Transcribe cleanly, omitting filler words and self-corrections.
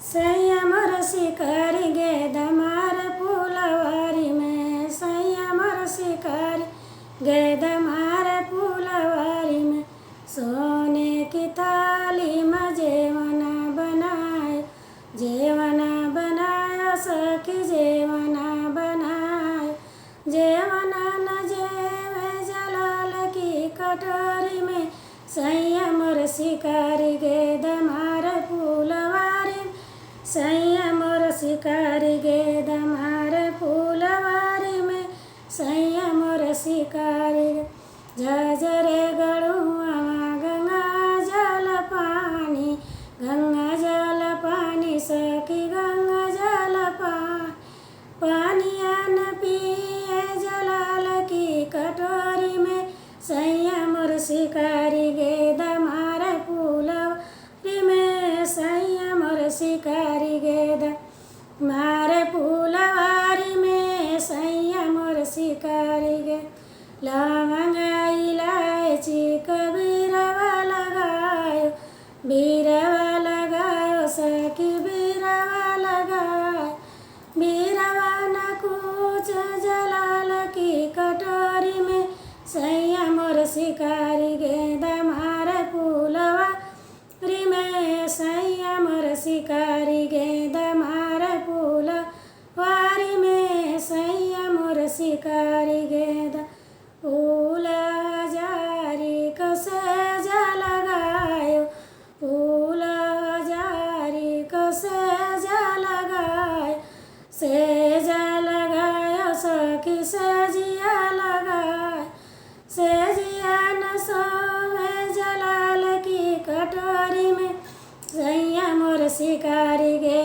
संयम शिकारी गे दमार फूलवारी में, संयम शिकारी गे दमार फूलवारी में। सोने की थाली में जेवना बनाए, जेवना बनाया सखी जेवना बनाए, जेवना न जेवे जलाल की कटोरी में। संयम शिकारी गे दमार फूलवारी, संयम शिकारी गे दमार फूलवारी में। संयम शिकारी झझरे गड़ुआ गंगा जल पानी, गंगा जल पानी सखी गंगा जल पानी। पानिया न पिए जलाल की कटोरी में। संयम शिकारी गे दमार फूलवारी में, संयम शिकारी गे दमार फूलवारी में। संयम शिकारी गे लवंग इलायची कबीरवा लगायो, बीरवा लगायो सखी बीरवा लगायो। बीरवा न कुछ जलाल की कटोरी में। संयम शिकारी गे दमार फूलवारी में, संयम शिकारी गे दमार फूलवारी में। संयम शिकारी गे फूल जारी कसे लगायो, फूल जारी कसे लगायो। सेज लगायो सखी सेजिया लगायो, सेजिया न सोवे जलाल की कटोरी में। संयम शिकारी गे